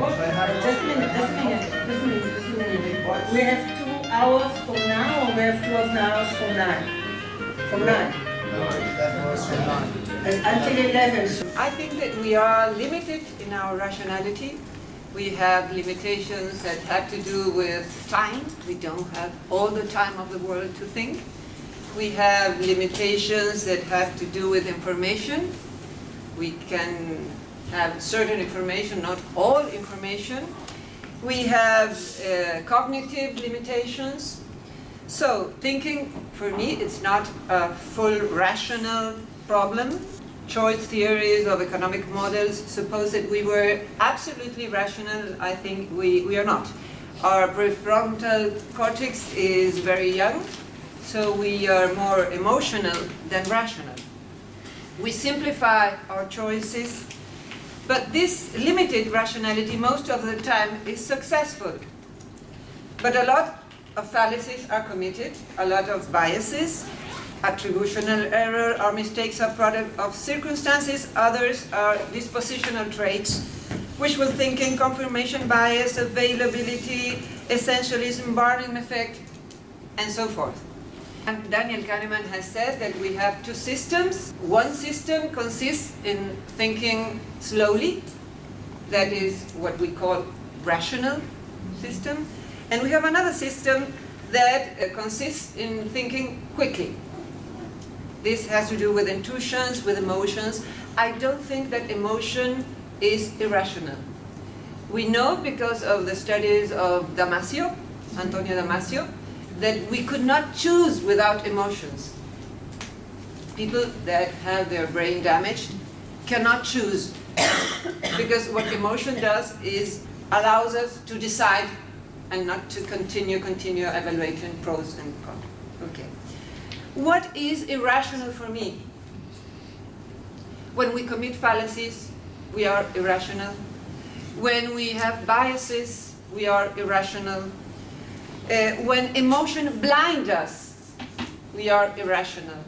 Just a minute. We have 2 hours from now, or we have 2 hours from 9? From 9? And until 11. I think that we are limited in our rationality. We have limitations that have to do with time. We don't have all the time of the world to think. We have limitations that have to do with information. We can have certain information, not all information. We have cognitive limitations. So thinking, for me, it's not a full rational problem. Choice theories of economic models suppose that we were absolutely rational. I think we are not. Our prefrontal cortex is very young, so we are more emotional than rational. We simplify our choices, but this limited rationality most of the time is successful. But a lot of fallacies are committed, a lot of biases. Attributional error or mistakes are product of circumstances, others are dispositional traits, wishful thinking, confirmation bias, availability, essentialism, Barnum effect, and so forth. And Daniel Kahneman has said that we have 2 systems. One system consists in thinking slowly, that is what we call rational system, and we have another system that consists in thinking quickly. This has to do with intuitions, with emotions. I don't think that emotion is irrational. We know because of the studies of Damasio, Antonio Damasio, that we could not choose without emotions. People that have their brain damaged cannot choose because what emotion does is allows us to decide and not to continue evaluating pros and cons. Okay. What is irrational for me? When we commit fallacies, we are irrational. When we have biases, we are irrational. When emotion blinds us, we are irrational.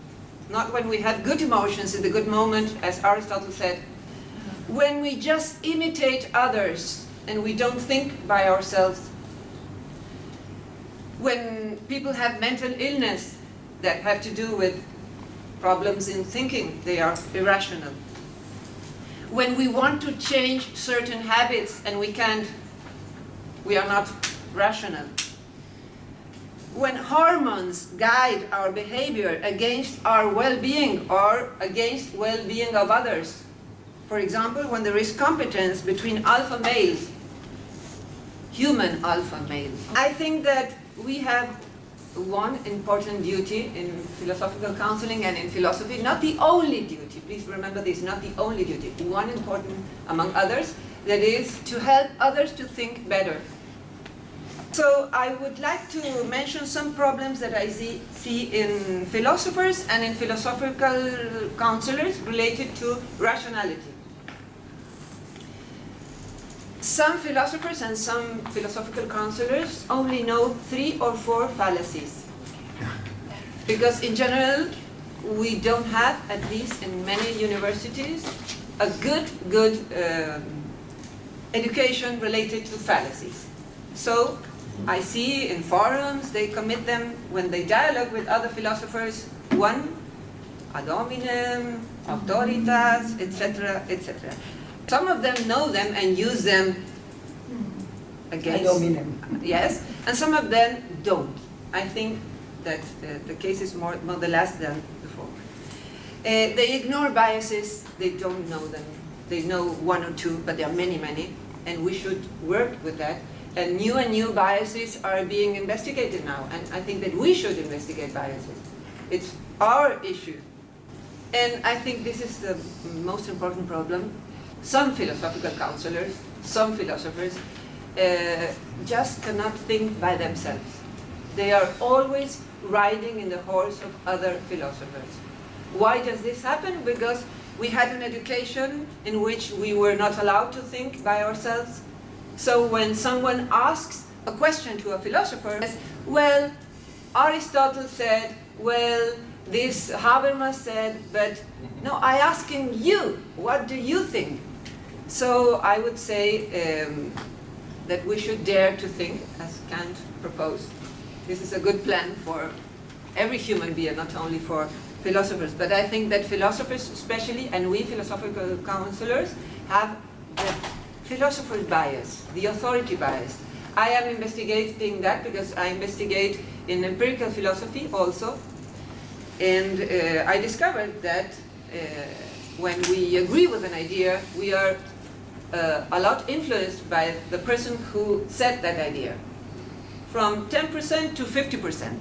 Not when we have good emotions in the good moment, as Aristotle said. When we just imitate others and we don't think by ourselves. When people have mental illness that have to do with problems in thinking, they are irrational. When we want to change certain habits and we can't, we are not rational. When hormones guide our behavior against our well-being or against well-being of others. For example, when there is competence between alpha males, human alpha males. I think that we have one important duty in philosophical counseling and in philosophy, not the only duty, please remember this, not the only duty, one important among others, that is to help others to think better. So I would like to mention some problems that I see in philosophers and in philosophical counselors related to rationality. Some philosophers and some philosophical counselors only know 3 or 4 fallacies. Because in general, we don't have, at least in many universities, a good education related to fallacies. So I see in forums, they commit them when they dialogue with other philosophers, 1, ad hominem, auctoritas, etc., etc. Some of them know them and use them against, yes, and some of them don't. I think that the case is more the last than the former. They ignore biases, they don't know them. They know 1 or 2, but there are many, and we should work with that. And new biases are being investigated now, and I think that we should investigate biases. It's our issue. And I think this is the most important problem. Some philosophical counselors, some philosophers, just cannot think by themselves. They are always riding in the horse of other philosophers. Why does this happen? Because we had an education in which we were not allowed to think by ourselves. So when someone asks a question to a philosopher, says, well, Aristotle said, well, this Habermas said, but no, I asking you, what do you think? So I would say that we should dare to think, as Kant proposed. This is a good plan for every human being, not only for philosophers. But I think that philosophers especially, and we philosophical counselors, have the philosopher's bias, the authority bias. I am investigating that because I investigate in empirical philosophy also. And I discovered that when we agree with an idea, we are a lot influenced by the person who said that idea. From 10% to 50%.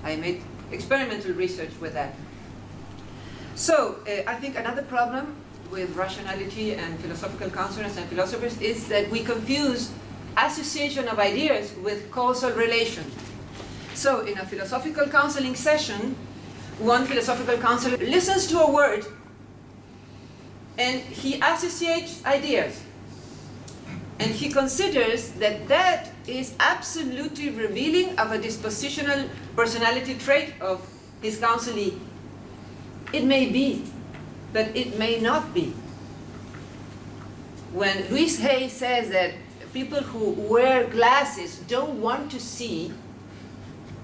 I made experimental research with that. So I think another problem with rationality and philosophical counselors and philosophers is that we confuse association of ideas with causal relation. So in a philosophical counseling session, one philosophical counselor listens to a word and he associates ideas. And he considers that that is absolutely revealing of a dispositional personality trait of his counselee. It may be, but it may not be. When Louise Hay says that people who wear glasses don't want to see,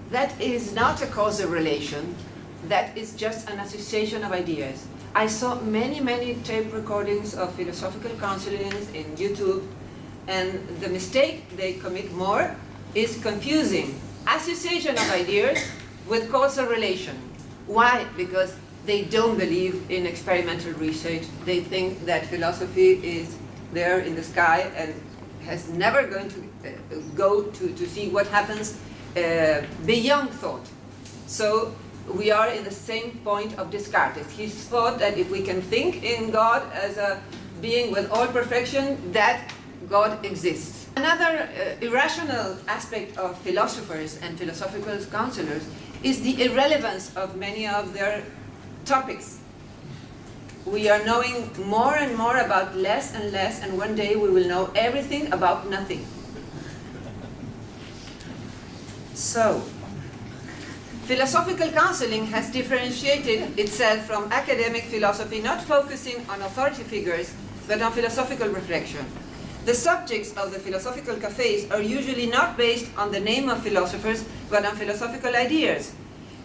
that is not a causal relation. That is just an association of ideas. I saw many tape recordings of philosophical counselings in YouTube, and the mistake they commit more is confusing association of ideas with causal relation. Why? Because they don't believe in experimental research. They think that philosophy is there in the sky and has never going to go to see what happens beyond thought. So we are in the same point of Descartes. He thought that if we can think in God as a being with all perfection, that God exists. Another irrational aspect of philosophers and philosophical counselors is the irrelevance of many of their topics. We are knowing more and more about less and less, and one day we will know everything about nothing. So, philosophical counseling has differentiated itself from academic philosophy, not focusing on authority figures, but on philosophical reflection. The subjects of the philosophical cafes are usually not based on the name of philosophers, but on philosophical ideas.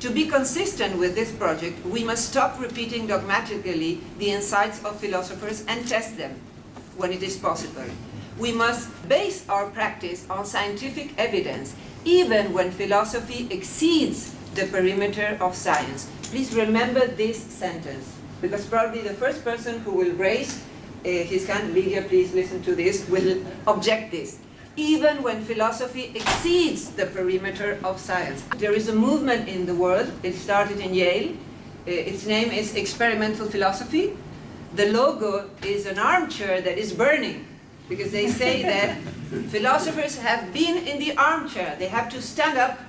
To be consistent with this project, we must stop repeating dogmatically the insights of philosophers and test them when it is possible. We must base our practice on scientific evidence, even when philosophy exceeds the perimeter of science. Please remember this sentence, because probably the first person who will raise his hand, Lydia, please listen to this, will object this. Even when philosophy exceeds the perimeter of science. There is a movement in the world. It started in Yale. Its name is experimental philosophy. The logo is an armchair that is burning, because they say that philosophers have been in the armchair. They have to stand up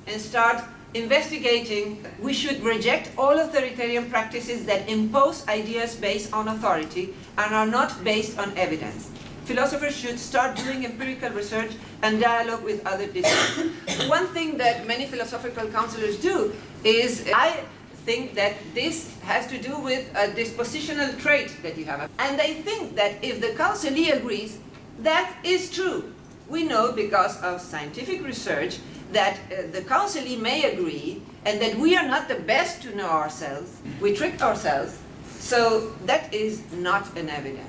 and start investigating. We should reject all authoritarian practices that impose ideas based on authority and are not based on evidence. Philosophers should start doing empirical research and dialogue with other disciplines. One thing that many philosophical counselors do is, I think that this has to do with a dispositional trait that you have. And they think that if the counselee agrees, that is true. We know because of scientific research that the counselee may agree and that we are not the best to know ourselves. We trick ourselves. So that is not an evidence.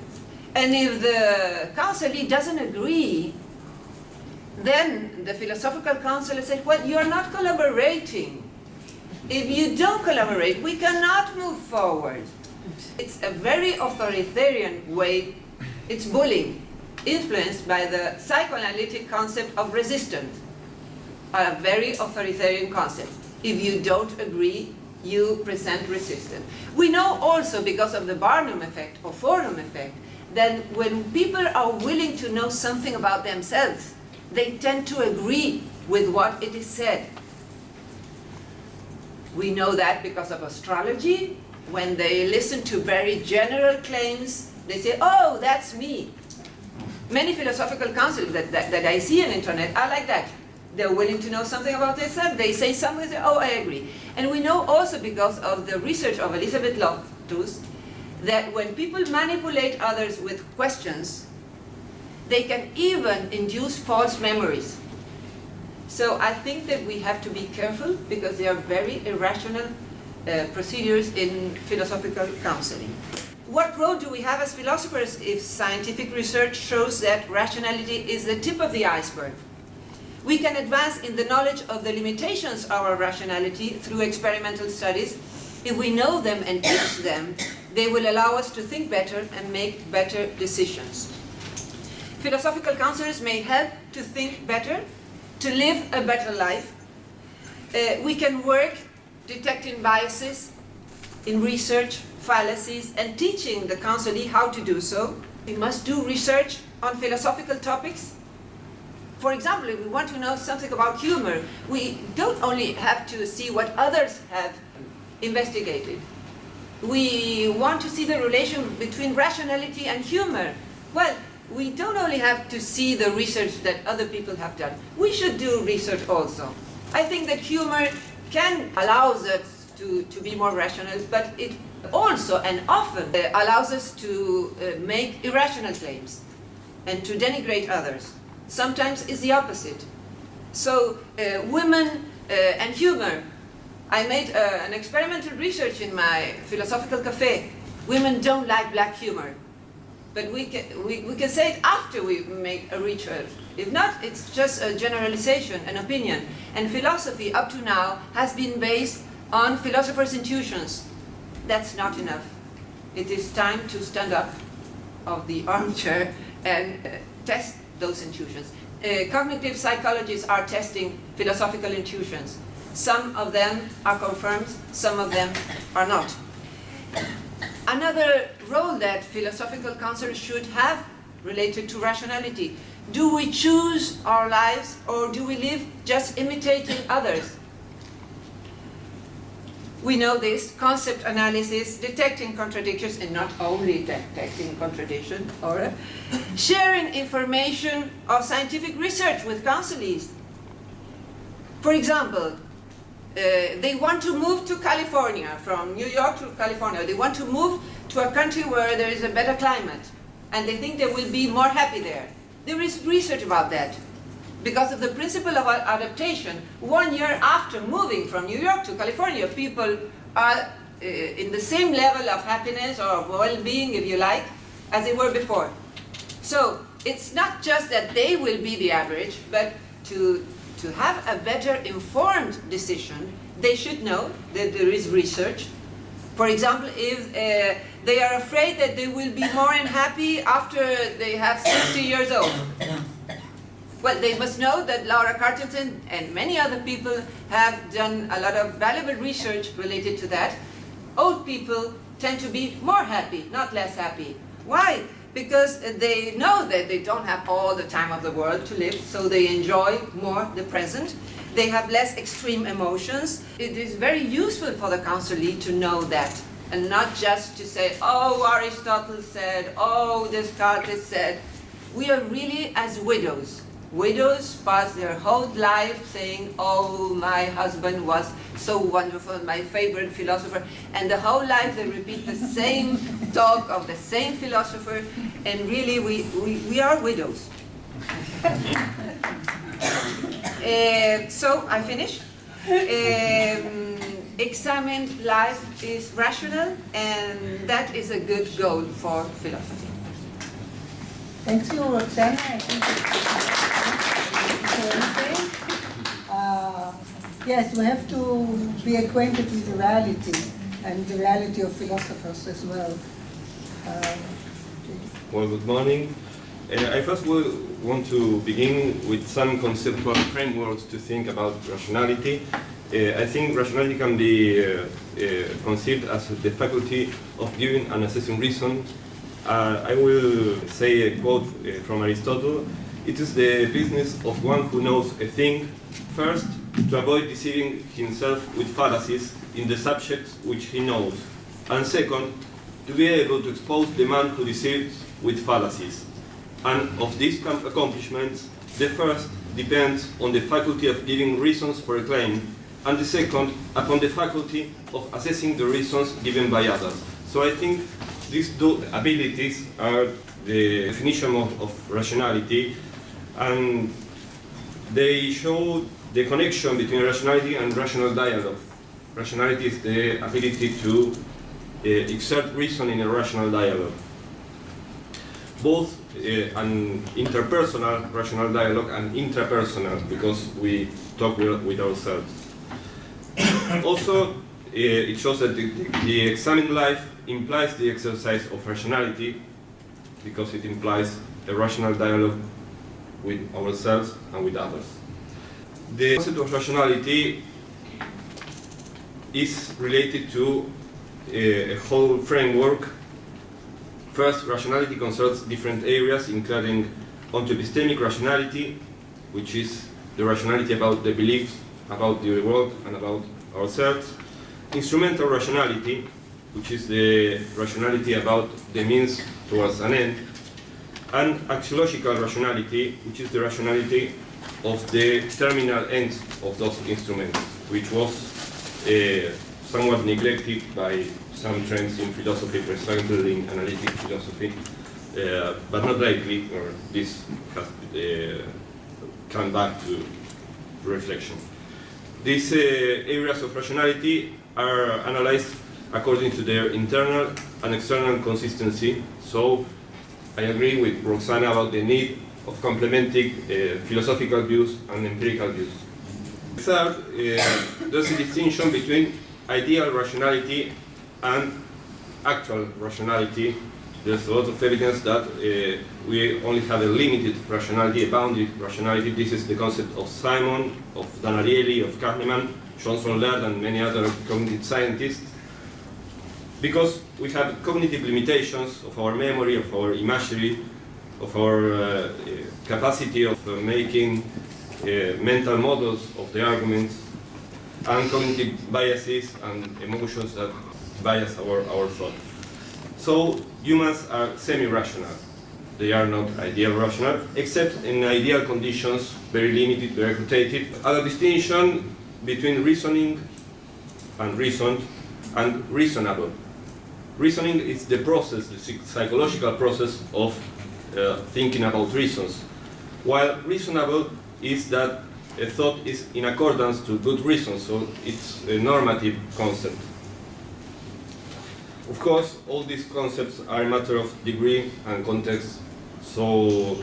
And if the counselee doesn't agree, then the philosophical counselor said, well, you're not collaborating. If you don't collaborate, we cannot move forward. It's a very authoritarian way. It's bullying, influenced by the psychoanalytic concept of resistance, a very authoritarian concept. If you don't agree, you present resistance. We know also, because of the Barnum effect or Fordham effect, that when people are willing to know something about themselves, they tend to agree with what it is said. We know that because of astrology. When they listen to very general claims, they say, oh, that's me. Many philosophical counselors that I see on the internet are like that. They're willing to know something about themselves. They say something, they say, oh, I agree. And we know also because of the research of Elizabeth Loftus that when people manipulate others with questions, they can even induce false memories. So I think that we have to be careful because they are very irrational procedures in philosophical counseling. What role do we have as philosophers if scientific research shows that rationality is the tip of the iceberg? We can advance in the knowledge of the limitations of our rationality through experimental studies. If we know them and teach them, they will allow us to think better and make better decisions. Philosophical counselors may help to think better, to live a better life. We can work detecting biases in research, fallacies, and teaching the counselee how to do so. We must do research on philosophical topics. For example, if we want to know something about humor, we don't only have to see what others have investigated. We want to see the relation between rationality and humor. Well, we don't only have to see the research that other people have done. We should do research also. I think that humor can allow us to be more rational, but it also and often allows us to make irrational claims and to denigrate others. Sometimes it's the opposite. So women and humor. I made an experimental research in my philosophical cafe. Women don't like black humor. But we can say it after we make a research. If not, it's just a generalization, an opinion. And philosophy, up to now, has been based on philosophers' intuitions. That's not enough. It is time to stand up of the armchair and test those intuitions. Cognitive psychologists are testing philosophical intuitions. Some of them are confirmed, some of them are not. Another role that philosophical counselors should have related to rationality. Do we choose our lives or do we live just imitating others? We know this, concept analysis, detecting contradictions, and not only detecting contradiction, or sharing information or scientific research with counselees. For example, they want to move to California, from New York to California. They want to move to a country where there is a better climate, and they think they will be more happy there. There is research about that. Because of the principle of adaptation, 1 year after moving from New York to California, people are in the same level of happiness or well-being, if you like, as they were before. So it's not just that they will be the average, but to have a better informed decision, they should know that there is research. For example, if they are afraid that they will be more unhappy after they have 60 years old. Well, they must know that Laura Cartington and many other people have done a lot of valuable research related to that. Old people tend to be more happy, not less happy. Why? Because they know that they don't have all the time of the world to live, so they enjoy more the present. They have less extreme emotions. It is very useful for the counselee to know that, and not just to say, oh, Aristotle said, oh, Descartes said. We are really as widows. Widows pass their whole life saying, oh, my husband was so wonderful, my favorite philosopher, and the whole life they repeat the same talk of the same philosopher, and really we are widows. So, I finish. Examined life is rational, and that is a good goal for philosophy. Thank you, Roxana. I think yes, we have to be acquainted with the reality and the reality of philosophers as well. Well, good morning. I first want to begin with some conceptual frameworks to think about rationality. I think rationality can be conceived as the faculty of giving and assessing reason. I will say a quote from Aristotle. It is the business of one who knows a thing, first, to avoid deceiving himself with fallacies in the subjects which he knows, and second, to be able to expose the man who deceives with fallacies. And of these accomplishments, the first depends on the faculty of giving reasons for a claim, and the second upon the faculty of assessing the reasons given by others. So I think these two abilities are the definition of rationality, and they show the connection between rationality and rational dialogue. Rationality is the ability to exert reason in a rational dialogue. Both an interpersonal rational dialogue and intrapersonal, because we talk with ourselves. Also, it shows that the examined life implies the exercise of rationality, because it implies a rational dialogue with ourselves and with others. The concept of rationality is related to a whole framework. First, rationality concerns different areas, including onto-epistemic rationality, which is the rationality about the beliefs about the world and about ourselves. Instrumental rationality, which is the rationality about the means towards an end. And axiological rationality, which is the rationality of the terminal ends of those instruments, which was somewhat neglected by some trends in philosophy, for example in analytic philosophy, but not lately, or this has come back to reflection. These areas of rationality are analyzed according to their internal and external consistency. So I agree with Roxana about the need of complementing philosophical views and empirical views. Third, there's a distinction between ideal rationality and actual rationality. There's a lot of evidence that we only have a limited rationality, a bounded rationality. This is the concept of Simon, of Dan Ariely, of Kahneman, Johnson Laird, and many other cognitive scientists. Because we have cognitive limitations of our memory, of our imagery, of our capacity of making mental models of the arguments, and cognitive biases and emotions that bias our thought. So humans are semi-rational. They are not ideal rational, except in ideal conditions, very limited, very quotated. Other distinction between reasoning and reasoned and reasonable. Reasoning is the process, the psychological process of thinking about reasons, while reasonable is that a thought is in accordance to good reasons, so it's a normative concept. Of course, all these concepts are a matter of degree and context, so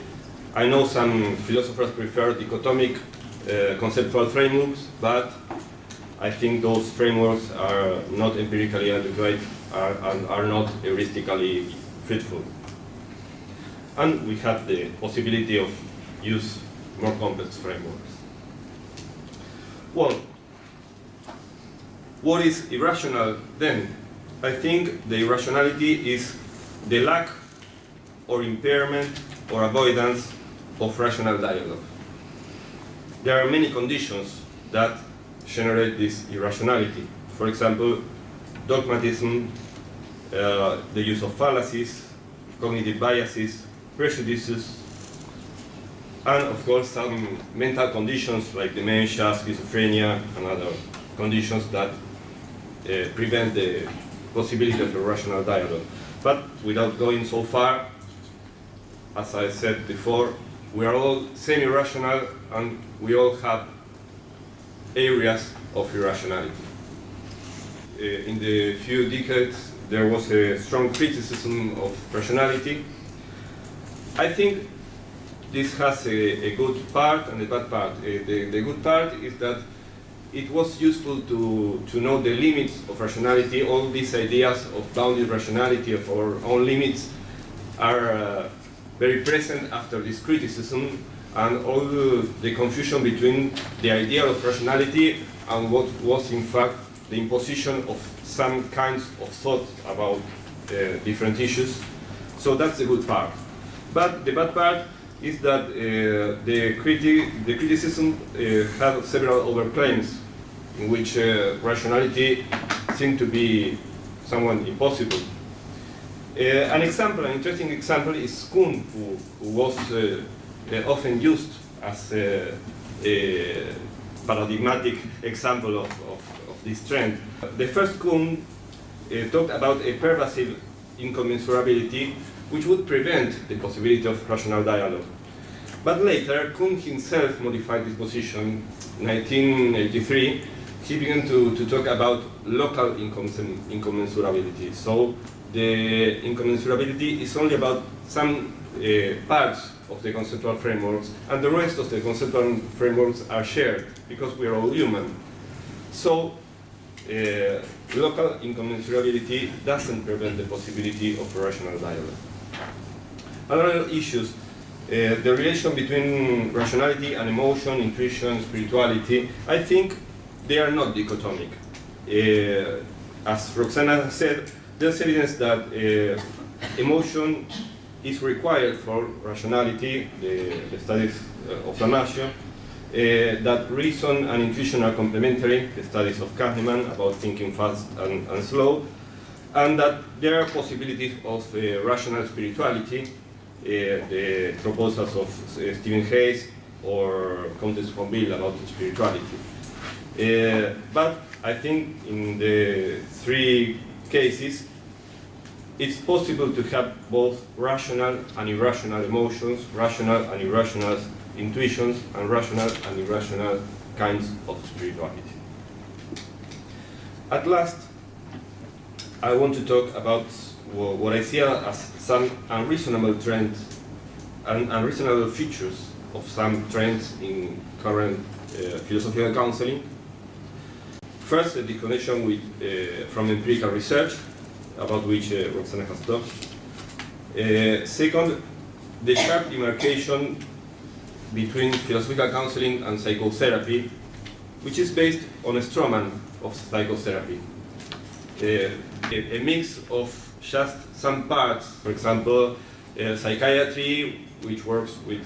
I know some philosophers prefer dichotomic conceptual frameworks, but I think those frameworks are not empirically adequate and are not heuristically fruitful. And we have the possibility of use more complex frameworks. Well, what is irrational then? I think the irrationality is the lack or impairment or avoidance of rational dialogue. There are many conditions that generate this irrationality. For example, dogmatism, the use of fallacies, cognitive biases, prejudices, and of course some mental conditions like dementia, schizophrenia, and other conditions that prevent the possibility of a rational dialogue. But without going so far, as I said before, we are all semi-rational and we all have areas of irrationality. In the few decades, there was a strong criticism of rationality. I think this has a good part and a bad part. The good part is that it was useful to know the limits of rationality. All these ideas of bounded rationality, of our own limits, are very present after this criticism, and all the confusion between the ideal of rationality and what was in fact the imposition of some kinds of thought about different issues. So that's the good part. But the bad part is that the criticism had several overclaims in which rationality seemed to be somewhat impossible. An interesting example is Cuán, who was often used as a paradigmatic example of this trend. The first Cuán talked about a pervasive incommensurability, which would prevent the possibility of rational dialogue. But later, Kuhn himself modified this position. In 1983, he began to talk about local incommensurability. So the incommensurability is only about some parts of the conceptual frameworks, and the rest of the conceptual frameworks are shared because we are all human. So local incommensurability doesn't prevent the possibility of rational dialogue. Other issues, the relation between rationality and emotion, intuition, spirituality, I think they are not dichotomic. As Roxana said, there's evidence that emotion is required for rationality, the studies of Damasio, that reason and intuition are complementary, the studies of Kahneman about thinking fast and slow, and that there are possibilities of rational spirituality, the proposals of Stephen Hayes or Countess von Bill about spirituality. But I think in the three cases, it's possible to have both rational and irrational emotions, rational and irrational intuitions, and rational and irrational kinds of spirituality. At last, I want to talk about what I see as some unreasonable trends and unreasonable features of some trends in current philosophical counseling. First, the disconnection with, from empirical research, about which Roxana has talked. Second, the sharp demarcation between philosophical counseling and psychotherapy, which is based on a straw man of psychotherapy. A mix of just some parts, for example, psychiatry, which works with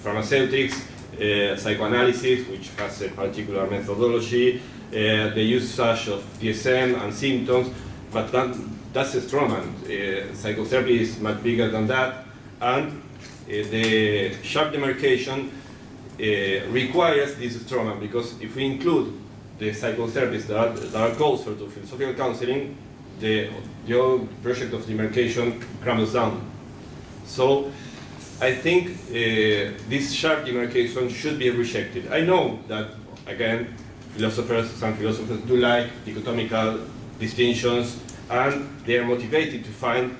pharmaceutics, psychoanalysis, which has a particular methodology, the usage of DSM and symptoms, but that's a straw man. Psychotherapy is much bigger than that, and the sharp demarcation requires this straw man, because if we include the psychotherapists that are closer to philosophical counseling, the whole project of demarcation crumbles down. So I think this sharp demarcation should be rejected. I know that, again, some philosophers do like dichotomical distinctions, and they are motivated to find,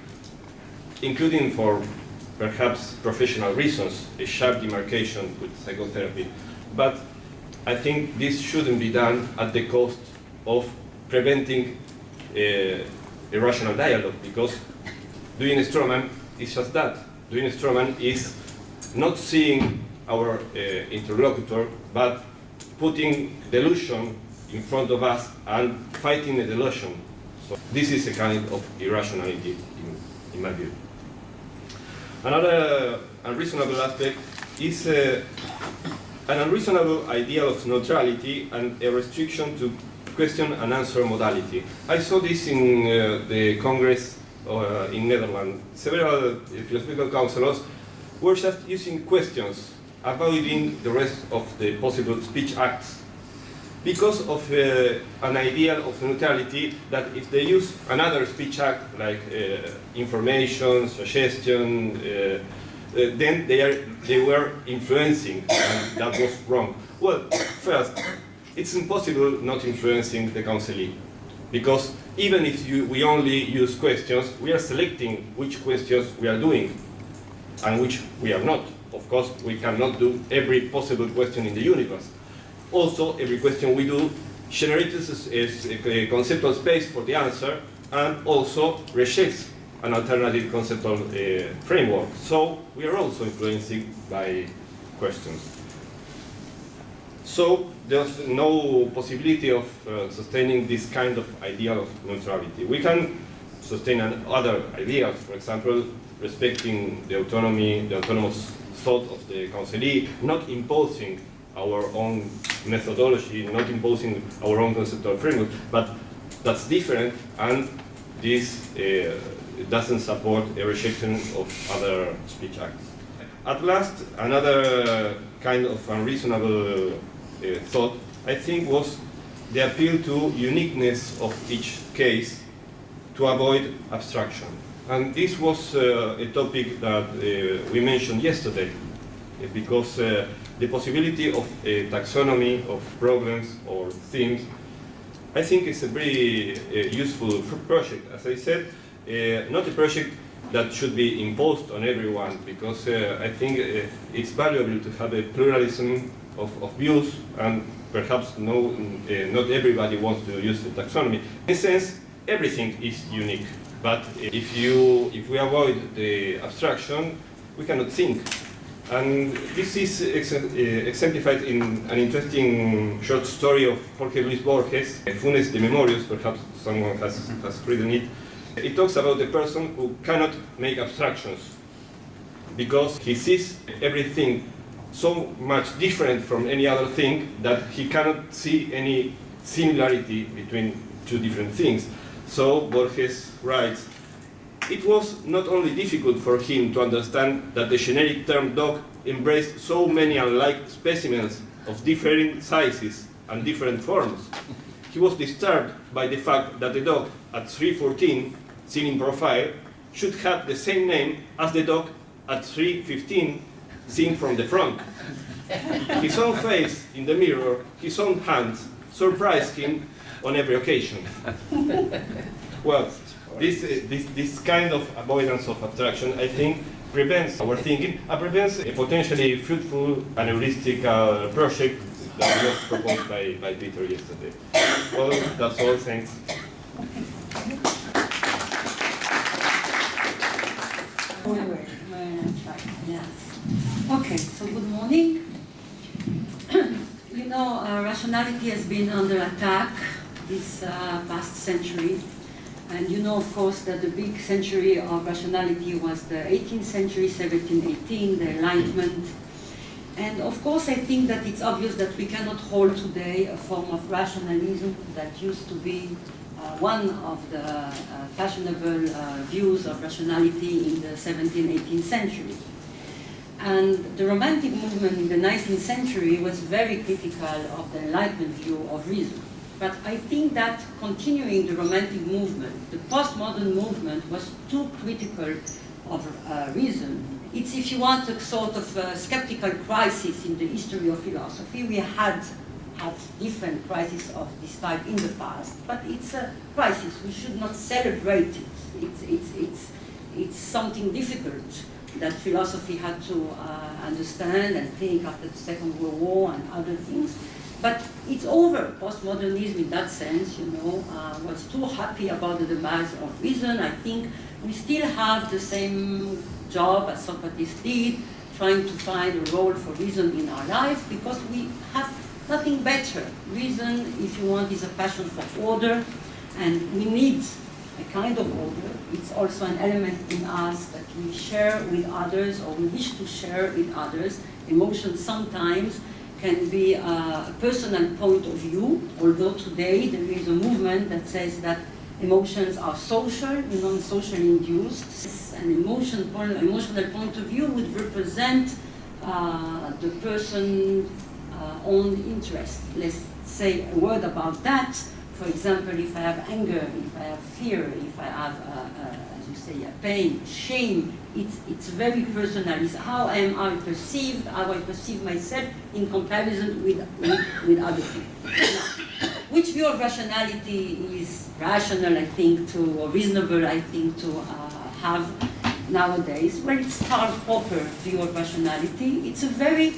including for perhaps professional reasons, a sharp demarcation with psychotherapy. But I think this shouldn't be done at the cost of preventing irrational dialogue, because doing a straw man is just that. Doing a straw man is not seeing our interlocutor, but putting delusion in front of us and fighting the delusion. So this is a kind of irrationality in my view. Another unreasonable aspect is an unreasonable ideal of neutrality and a restriction to question and answer modality. I saw this in the Congress in Netherlands. Several philosophical counselors were just using questions, avoiding the rest of the possible speech acts, because of an ideal of neutrality that if they use another speech act like information, suggestion, then they were influencing, and that was wrong. Well, first, it's impossible not influencing the counselee, because even if we only use questions, we are selecting which questions we are doing and which we are not. Of course, we cannot do every possible question in the universe. Also, every question we do generates a conceptual space for the answer, and also rejects an alternative conceptual framework. So we are also influencing by questions. So there's no possibility of sustaining this kind of ideal of neutrality. We can sustain other ideas, for example, respecting the autonomy, the autonomous thought of the counselee, not imposing our own methodology, not imposing our own conceptual framework, but that's different, and this doesn't support a rejection of other speech acts. At last, another kind of unreasonable thought, I think, was the appeal to uniqueness of each case to avoid abstraction. And this was a topic that we mentioned yesterday, because the possibility of a taxonomy of problems or themes, I think is a very useful project. As I said, not a project that should be imposed on everyone, because I think it's valuable to have a pluralism of views, and perhaps not everybody wants to use the taxonomy. In a sense, everything is unique, but if we avoid the abstraction, we cannot think. And this is exemplified in an interesting short story of Jorge Luis Borges, Funes de Memorias, perhaps someone has written it. It talks about a person who cannot make abstractions because he sees everything so much different from any other thing that he cannot see any similarity between two different things. So Borges writes, it was not only difficult for him to understand that the generic term dog embraced so many unlike specimens of differing sizes and different forms. He was disturbed by the fact that the dog at 314, seen in profile, should have the same name as the dog at 315, seen from the front. His own face in the mirror, his own hands, surprised him on every occasion. Well, this kind of avoidance of abstraction, I think, prevents our thinking and prevents a potentially fruitful and heuristic project that was proposed by Peter yesterday. Well, that's all. Thanks. Yes. Okay, so good morning. You know, rationality has been under attack this past century. And you know, of course, that the big century of rationality was the 18th century, 1718, the Enlightenment. And of course, I think that it's obvious that we cannot hold today a form of rationalism that used to be one of the fashionable views of rationality in the 17th, 18th century. And the Romantic movement in the 19th century was very critical of the Enlightenment view of reason. But I think that continuing the Romantic movement, the postmodern movement was too critical of reason. It's, if you want, a sort of skeptical crisis in the history of philosophy. We had different crises of this type in the past, but it's a crisis. We should not celebrate it. It's something difficult that philosophy had to understand and think after the Second World War and other things. But it's over. Postmodernism, in that sense, you know, was too happy about the demise of reason. I think we still have the same job as Socrates did, trying to find a role for reason in our life, because we have nothing better. Reason, if you want, is a passion for order, and we need a kind of order. It's also an element in us that we share with others, or we wish to share with others. Emotions sometimes can be a personal point of view, although today there is a movement that says that emotions are social, non-socially induced. An emotional point of view would represent the person's own interest. Let's say a word about that. For example, if I have anger, if I have fear, if I have, as you say, pain, shame, it's very personal. It's how am I perceived, how I perceive myself in comparison with other people. Now, which view of rationality is rational, I think, or reasonable, I think, to have nowadays? Well, it's Karl Popper view of rationality. It's a very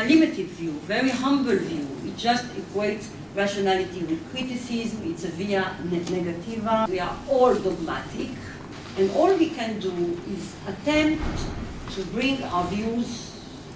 limited view, very humble view. It just equates rationality with criticism. It's a via negativa. We are all dogmatic, and all we can do is attempt to bring our views,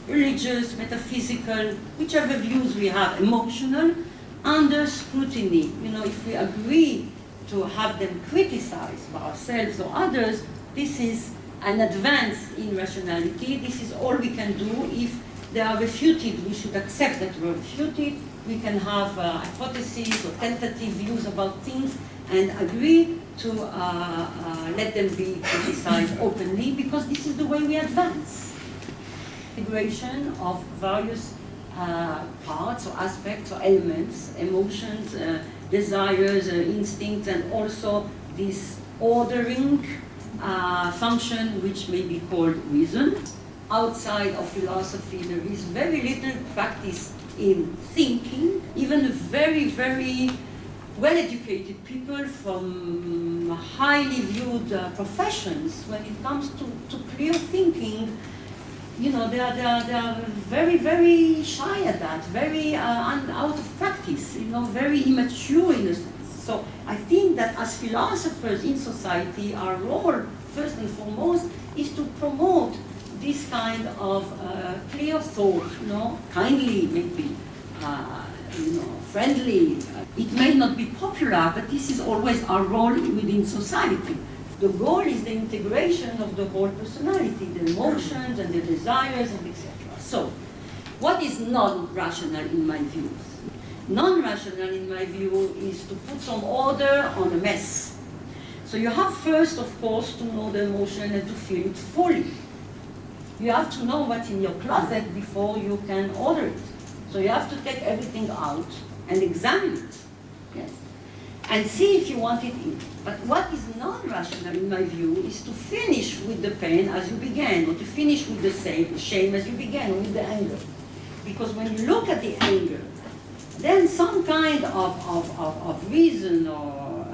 religious, metaphysical, whichever views we have, emotional, under scrutiny. You know, if we agree to have them criticized by ourselves or others, this is an advance in rationality. This is all we can do. If they are refuted, we should accept that we're refuted. We can have hypotheses or tentative views about things and agree to let them be criticized openly, because this is the way we advance. Integration of various parts or aspects or elements, emotions, desires, instincts, and also this ordering function which may be called reason. Outside of philosophy, there is very little practice in thinking. Even very, very well-educated people from highly viewed professions, when it comes to clear thinking, you know, they are very, very shy at that, very out of practice, you know, very immature in a sense. So I think that as philosophers in society, our role, first and foremost, is to promote this kind of clear thought, you know, kindly maybe, you know, friendly. It may not be popular, but this is always our role within society. The goal is the integration of the whole personality, the emotions and the desires and etc. So, what is non-rational in my view? Non-rational in my view is to put some order on a mess. So you have first, of course, to know the emotion and to feel it fully. You have to know what's in your closet before you can order it. So you have to take everything out and examine it, yes, and see if you want it in. But what is non-rational in my view is to finish with the pain as you began, or to finish with the shame as you began, or with the anger. Because when you look at the anger, then some kind of reason or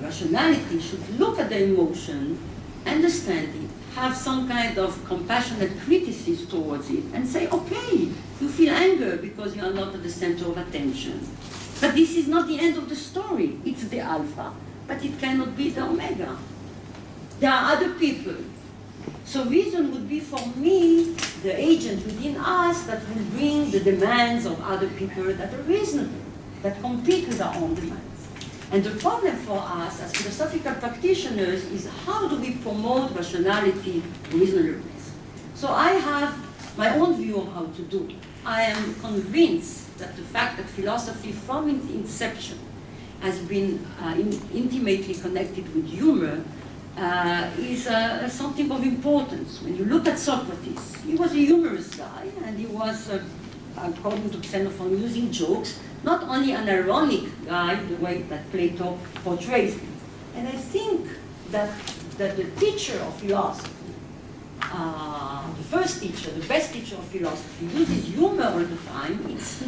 rationality should look at the emotion, understand it, have some kind of compassionate criticism towards it, and say, okay, you feel anger because you are not at the center of attention. But this is not the end of the story. It's the alpha, but it cannot be the omega. There are other people. So reason would be, for me, the agent within us that will bring the demands of other people that are reasonable, that compete with our own demands. And the problem for us as philosophical practitioners is, how do we promote rationality, reasonableness? So I have my own view of how to do it. I am convinced that the fact that philosophy from its inception has been intimately connected with humor is something of importance. When you look at Socrates, he was a humorous guy, and he was, according to Xenophon, using jokes, not only an ironic guy, the way that Plato portrays him. And I think that the teacher of philosophy, the first teacher, the best teacher of philosophy, uses humor all the time. It's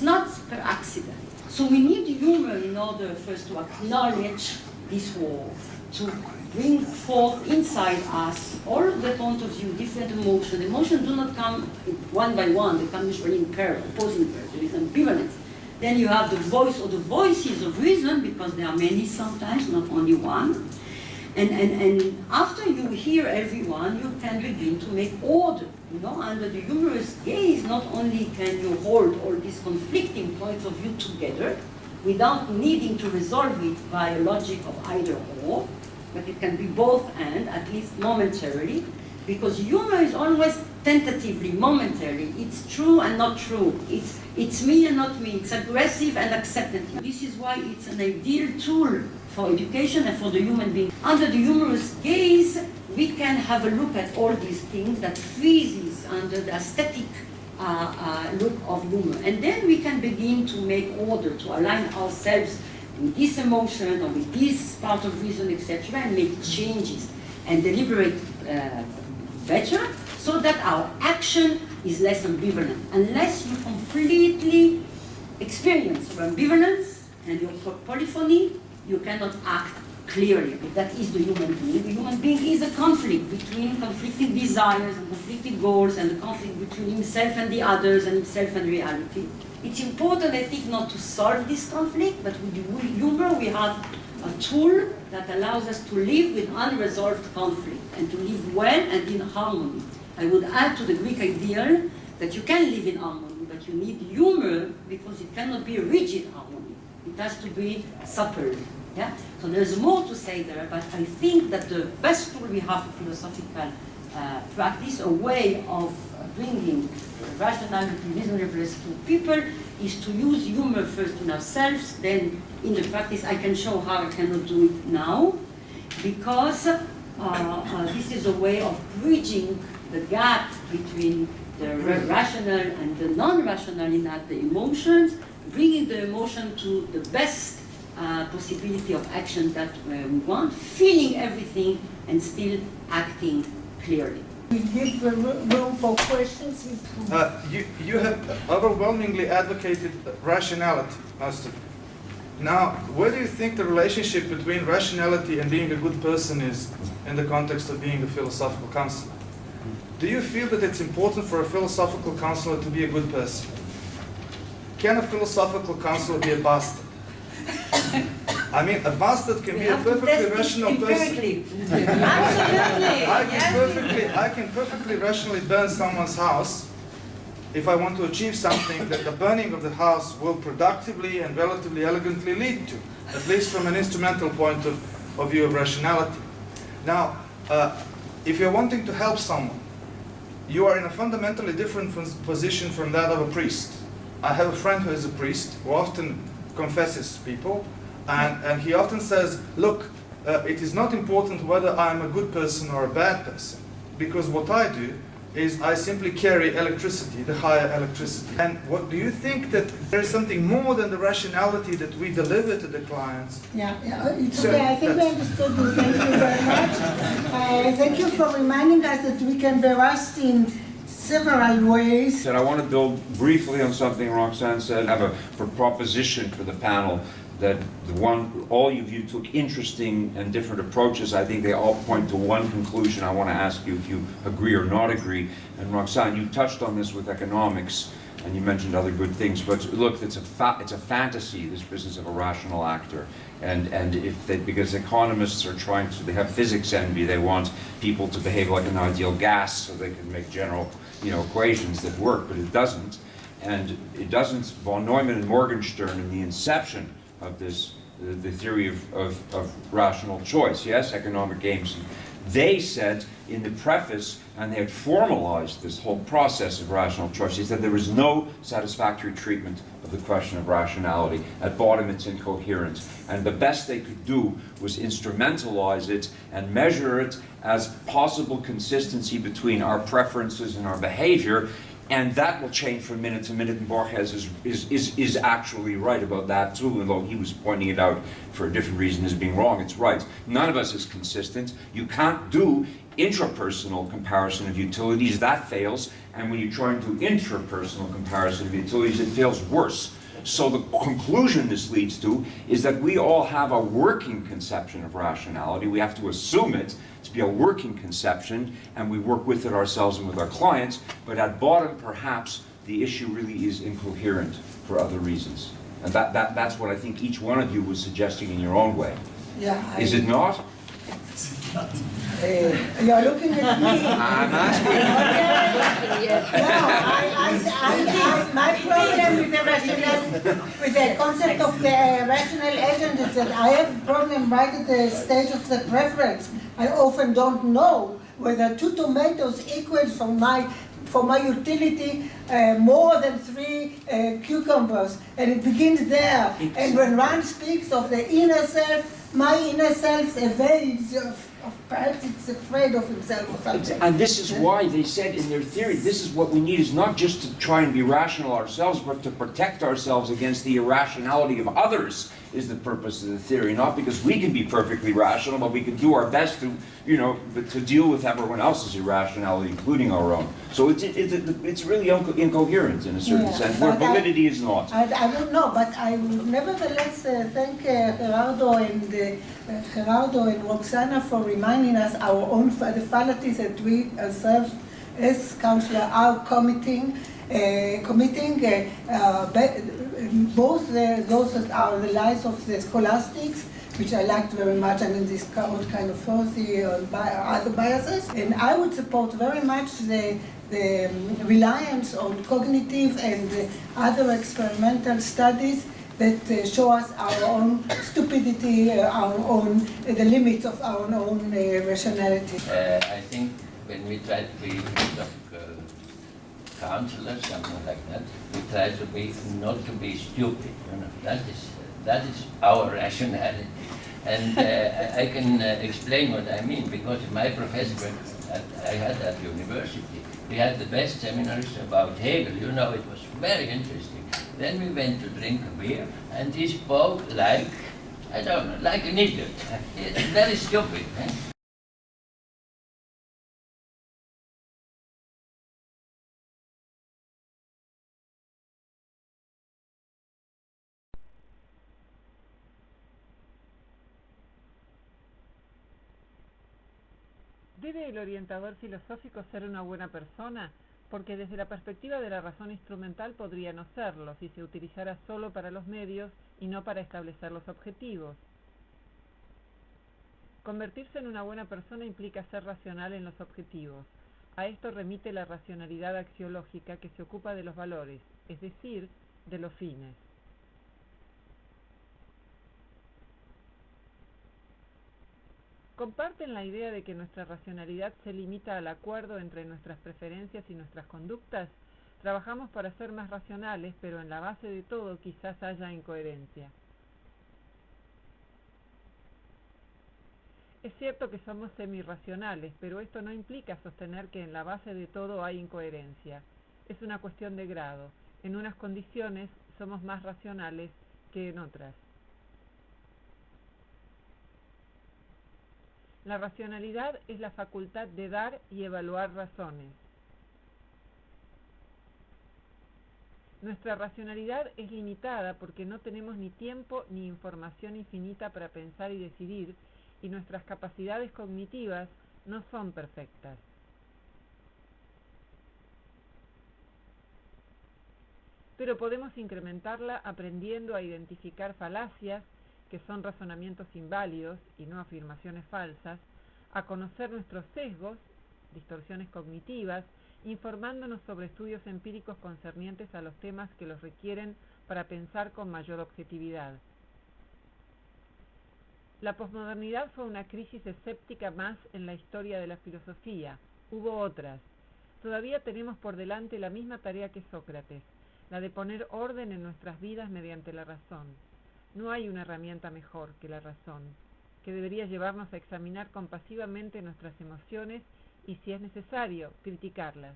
not per accident. So we need humor in order first to acknowledge this world, to bring forth inside us all of the point of view, different emotions. Emotions do not come one by one, they come usually in pairs, opposing pairs, there is ambivalence. Then you have the voice or the voices of reason, because there are many sometimes, not only one. And after you hear everyone, you can begin to make order. You know, under the humorous gaze, not only can you hold all these conflicting points of view together, without needing to resolve it by a logic of either or, but it can be both and, at least momentarily, because humor is always tentatively, momentary. It's true and not true. It's me and not me. It's aggressive and acceptant. This is why it's an ideal tool for education and for the human being. Under the humorous gaze, we can have a look at all these things that freezes under the aesthetic look of humor. And then we can begin to make order, to align ourselves with this emotion or with this part of reason, etc., and make changes and deliberate better, so that our action is less ambivalent. Unless you completely experience your ambivalence and your polyphony, you cannot act clearly. That is the human being. The human being is a conflict between conflicting desires and conflicting goals, and a conflict between himself and the others, and himself and reality. It's important, I think, not to solve this conflict, but with humor we have a tool that allows us to live with unresolved conflict and to live well and in harmony. I would add to the Greek ideal that you can live in harmony, but you need humor because it cannot be a rigid harmony. It has to be supple. Yeah? So there's more to say there, but I think that the best tool we have for philosophical practice, a way of bringing rationality, reasonableness to people, is to use humor first in ourselves, then in the practice I can show how I cannot do it now, because this is a way of bridging the gap between the rational and the non-rational in that the emotions, bringing the emotion to the best possibility of action that we want, feeling everything and still acting clearly. We give room for questions. You have overwhelmingly advocated rationality, most of it. Now, where do you think the relationship between rationality and being a good person is in the context of being a philosophical counselor? Do you feel that it's important for a philosophical counselor to be a good person? Can a philosophical counselor be a bastard? I mean, a bastard can be a perfectly rational person. Absolutely. I can perfectly rationally burn someone's house if I want to achieve something that the burning of the house will productively and relatively elegantly lead to, at least from an instrumental point of view of rationality. Now, if you're wanting to help someone, you are in a fundamentally different position from that of a priest. I have a friend who is a priest, who often confesses people, and he often says, look, it is not important whether I'm a good person or a bad person, because what I do is I simply carry electricity, the higher electricity. And what do you think that there is something more than the rationality that we deliver to the clients? Yeah, it's okay. I think we understood you. Thank you very much. Thank you for reminding us that we can be rushed in several ways. And I want to build briefly on something Roxanne said. I have a proposition for the panel that all of you took interesting and different approaches. I think they all point to one conclusion. I want to ask you if you agree or not agree. And Roxanne, you touched on this with economics, and you mentioned other good things. But look, it's a fantasy, this business of a rational actor. And because economists are trying to, they have physics envy. They want people to behave like an ideal gas so they can make general, equations that work. But it doesn't. And it doesn't. Von Neumann and Morgenstern in the inception of this, the theory of rational choice, yes, economic games. They said in the preface, and they had formalized this whole process of rational choice, they said there was no satisfactory treatment of the question of rationality. At bottom, it's incoherent. And the best they could do was instrumentalize it and measure it as possible consistency between our preferences and our behavior. And that will change from minute to minute, and Borges is actually right about that too, although he was pointing it out for a different reason as being wrong. It's right. None of us is consistent. You can't do intrapersonal comparison of utilities. That fails. And when you try and do intrapersonal comparison of utilities, it fails worse. So the conclusion this leads to is that we all have a working conception of rationality. We have to assume it to be a working conception, and we work with it ourselves and with our clients. But at bottom, perhaps, the issue really is incoherent for other reasons. And that's what I think each one of you was suggesting in your own way. Yeah. Is it not? You're looking at me. I'm asking. No, my problem with the rational, with the concept of the rational agent is that I have a problem right at the stage of the preference. I often don't know whether 2 tomatoes equals for my utility more than 3 cucumbers, and it begins there. And when one speaks of the inner self, my inner self evades perhaps it's afraid of himself or something. And this is why they said in their theory, this is what we need, is not just to try and be rational ourselves, but to protect ourselves against the irrationality of others is the purpose of the theory. Not because we can be perfectly rational, but we can do our best to, to deal with everyone else's irrationality, including our own. So it's really incoherent in a certain sense, where validity is not. I don't know, but I would nevertheless thank Gerardo and Roxana for reminding us our own the fallacies that we ourselves as counselors are committing both those that are the lies of the scholastics, which I liked very much, and in this kind of healthy other biases. And I would support very much the reliance on cognitive and other experimental studies that show us our own stupidity, the limits of our own rationality. I think when we try to be counselors, something like that, we try to be not to be stupid. That is our rationality, and I can explain what I mean, because my professor I had at university, we had the best seminars about Hegel. It was very interesting. Then we went to drink a beer, and he spoke like I don't know, like an idiot. It's very stupid. ¿Debe el orientador filosófico ser una buena persona? Porque desde la perspectiva de la razón instrumental podría no serlo, si se utilizara solo para los medios y no para establecer los objetivos. Convertirse en una buena persona implica ser racional en los objetivos. A esto remite la racionalidad axiológica que se ocupa de los valores, es decir, de los fines. ¿Comparten la idea de que nuestra racionalidad se limita al acuerdo entre nuestras preferencias y nuestras conductas? Trabajamos para ser más racionales, pero en la base de todo quizás haya incoherencia. Es cierto que somos semi-racionales, pero esto no implica sostener que en la base de todo hay incoherencia. Es una cuestión de grado. En unas condiciones somos más racionales que en otras. La racionalidad es la facultad de dar y evaluar razones. Nuestra racionalidad es limitada porque no tenemos ni tiempo ni información infinita para pensar y decidir, y nuestras capacidades cognitivas no son perfectas. Pero podemos incrementarla aprendiendo a identificar falacias, que son razonamientos inválidos y no afirmaciones falsas, a conocer nuestros sesgos, distorsiones cognitivas, informándonos sobre estudios empíricos concernientes a los temas que los requieren para pensar con mayor objetividad. La posmodernidad fue una crisis escéptica más en la historia de la filosofía. Hubo otras. Todavía tenemos por delante la misma tarea que Sócrates, la de poner orden en nuestras vidas mediante la razón. No hay una herramienta mejor que la razón, que debería llevarnos a examinar compasivamente nuestras emociones y, si es necesario, criticarlas.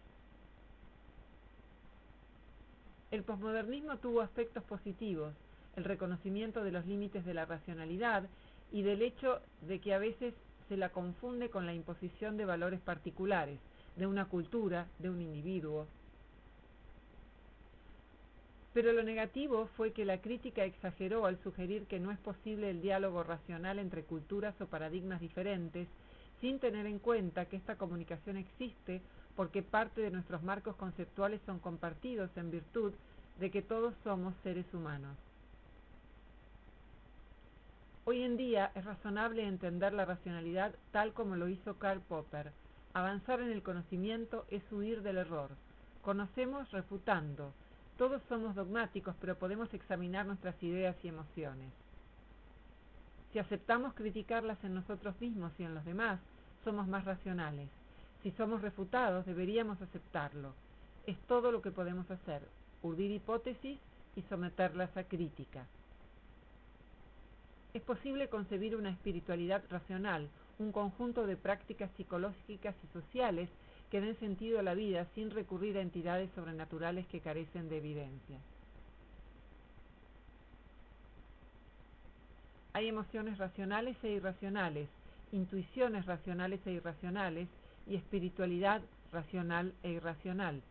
El posmodernismo tuvo aspectos positivos, el reconocimiento de los límites de la racionalidad y del hecho de que a veces se la confunde con la imposición de valores particulares, de una cultura, de un individuo. Pero lo negativo fue que la crítica exageró al sugerir que no es posible el diálogo racional entre culturas o paradigmas diferentes, sin tener en cuenta que esta comunicación existe porque parte de nuestros marcos conceptuales son compartidos en virtud de que todos somos seres humanos. Hoy en día es razonable entender la racionalidad tal como lo hizo Karl Popper. Avanzar en el conocimiento es huir del error. Conocemos refutando. Todos somos dogmáticos, pero podemos examinar nuestras ideas y emociones. Si aceptamos criticarlas en nosotros mismos y en los demás, somos más racionales. Si somos refutados, deberíamos aceptarlo. Es todo lo que podemos hacer, urdir hipótesis y someterlas a crítica. Es posible concebir una espiritualidad racional, un conjunto de prácticas psicológicas y sociales que den sentido a la vida sin recurrir a entidades sobrenaturales que carecen de evidencia. Hay emociones racionales e irracionales, intuiciones racionales e irracionales y espiritualidad racional e irracional.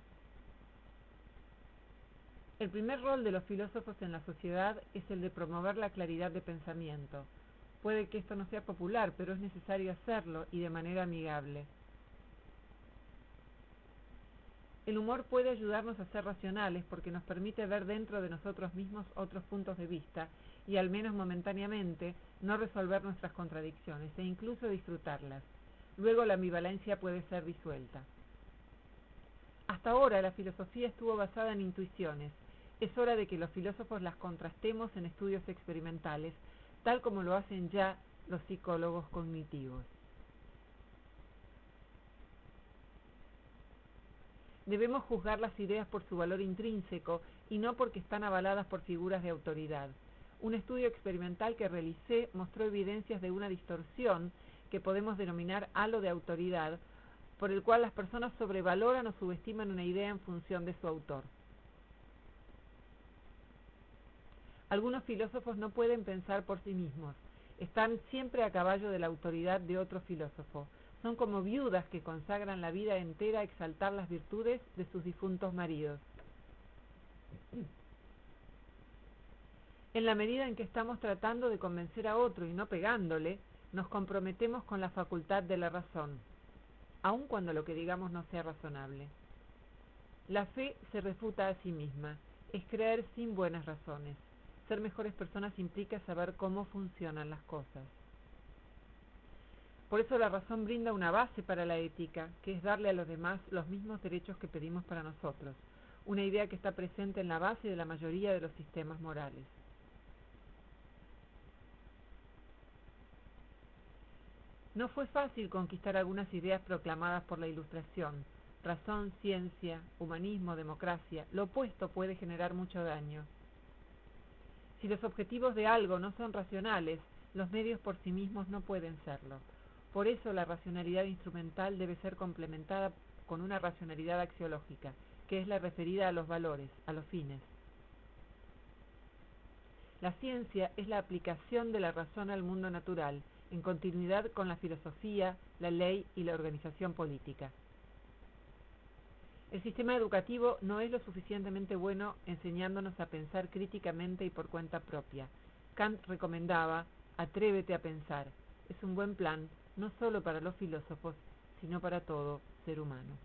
El primer rol de los filósofos en la sociedad es el de promover la claridad de pensamiento. Puede que esto no sea popular, pero es necesario hacerlo y de manera amigable. El humor puede ayudarnos a ser racionales porque nos permite ver dentro de nosotros mismos otros puntos de vista y, al menos momentáneamente, no resolver nuestras contradicciones e incluso disfrutarlas. Luego la ambivalencia puede ser disuelta. Hasta ahora la filosofía estuvo basada en intuiciones. Es hora de que los filósofos las contrastemos en estudios experimentales, tal como lo hacen ya los psicólogos cognitivos. Debemos juzgar las ideas por su valor intrínseco y no porque están avaladas por figuras de autoridad. Un estudio experimental que realicé mostró evidencias de una distorsión que podemos denominar halo de autoridad, por el cual las personas sobrevaloran o subestiman una idea en función de su autor. Algunos filósofos no pueden pensar por sí mismos, están siempre a caballo de la autoridad de otro filósofo. Son como viudas que consagran la vida entera a exaltar las virtudes de sus difuntos maridos. En la medida en que estamos tratando de convencer a otro y no pegándole, nos comprometemos con la facultad de la razón, aun cuando lo que digamos no sea razonable. La fe se refuta a sí misma, es creer sin buenas razones. Ser mejores personas implica saber cómo funcionan las cosas. Por eso la razón brinda una base para la ética, que es darle a los demás los mismos derechos que pedimos para nosotros, una idea que está presente en la base de la mayoría de los sistemas morales. No fue fácil conquistar algunas ideas proclamadas por la Ilustración. Razón, ciencia, humanismo, democracia. Lo opuesto puede generar mucho daño. Si los objetivos de algo no son racionales, los medios por sí mismos no pueden serlo. Por eso la racionalidad instrumental debe ser complementada con una racionalidad axiológica, que es la referida a los valores, a los fines. La ciencia es la aplicación de la razón al mundo natural, en continuidad con la filosofía, la ley y la organización política. El sistema educativo no es lo suficientemente bueno enseñándonos a pensar críticamente y por cuenta propia. Kant recomendaba, atrévete a pensar. Es un buen plan, no solo para los filósofos, sino para todo ser humano.